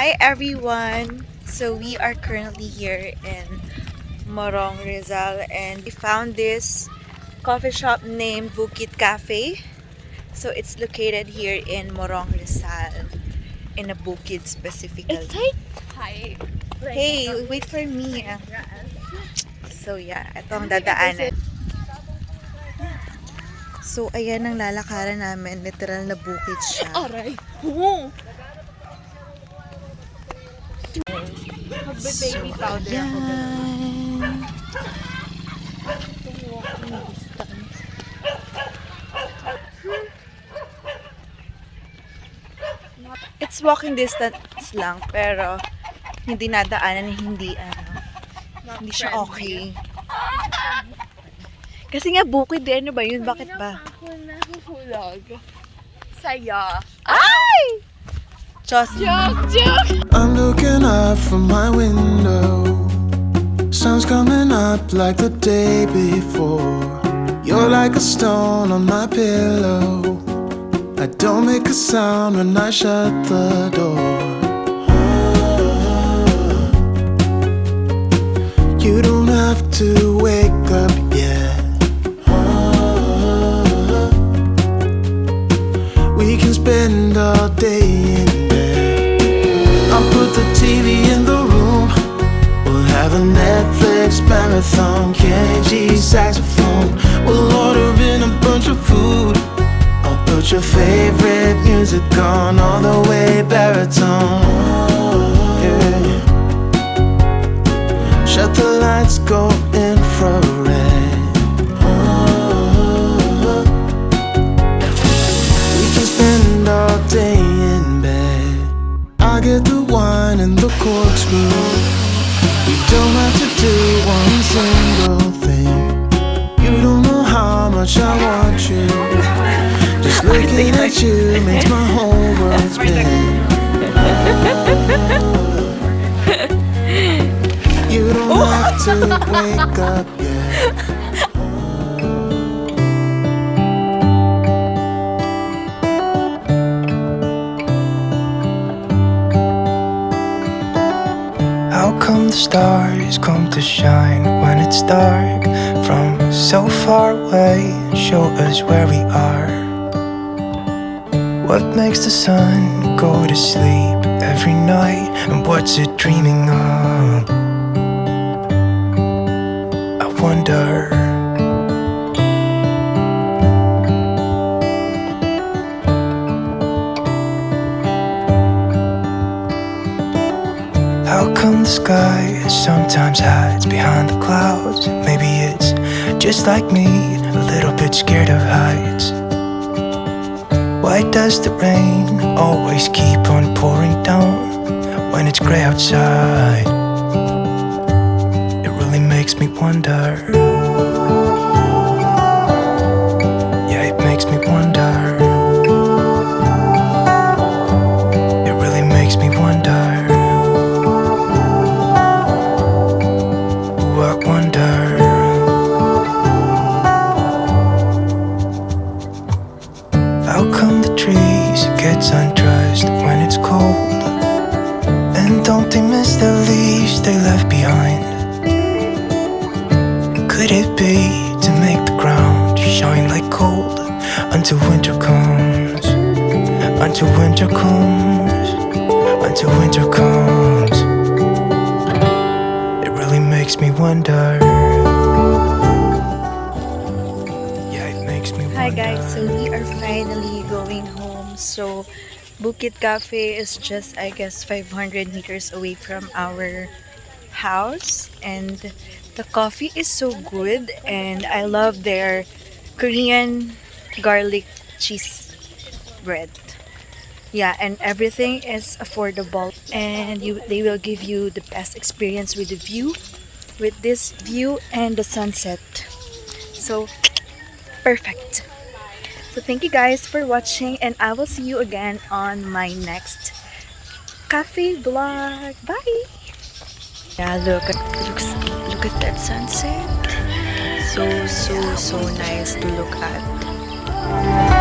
Hi everyone! So we are currently here in Morong Rizal and we found this coffee shop named Bukid Cafe. So it's located here in Morong Rizal, in a Bukid specifically. It's like high. Hey, wait for me. So yeah, ito ang dadaanan. So ayan ang lalakaran namin, literal na bukid siya. Aray! Oo! So, Baby powder ako ayan. It's walking distance lang, pero hindi nadaanan, hindi siya okay. Kasi nga bukid din, ano ba yun? Bakit ba? Ako nahuhulog. Saya. Ay! Just Joke! I'm looking up from my window. Sun's coming up like the day before. You're like a stone on my pillow. I don't make a sound when I shut the door. You don't have to wake up yet. We can spend all day in bed. I'll put the TV in the room. We'll have a Netflix marathon. Kenny G saxophone. We'll order in a bunch of food. I'll put your favorite music on all the way baritone. Yeah. Shut the lights, go infrared. We can spend all day in bed. I get the wine and the corkscrew. We don't have to do one single thing. You don't know how much I want you. Just looking at you makes my whole world spin. You don't have to wake up yet. How come the stars come to shine when it's dark? From so far away, show us where we are. What makes the sun go to sleep every night? And what's it dreaming of? I wonder. How come the sky sometimes hides behind the clouds? Maybe it's just like me, a little bit scared of heights. Why does the rain always keep on pouring down when it's gray outside? It really makes me wonder. Yeah, it makes me wonder. It really makes me wonder. Ooh, I wonder. How come the trees get undressed when it's cold? And don't they miss the leaves they left behind? Could it be to make the ground shine like gold until winter comes? Until winter comes. Until winter comes. It really makes me wonder. Hi guys, so we are finally going home. So Bukid Cafe is just, I guess, 500 meters away from our house, and the coffee is so good, and I love their Korean garlic cheese bread. Yeah, and everything is affordable, and they will give you the best experience with the view, with this view and the sunset. So perfect. So thank you guys for watching, and I will see you again on my next cafe vlog. Bye. Yeah, look at that sunset. So nice to look at.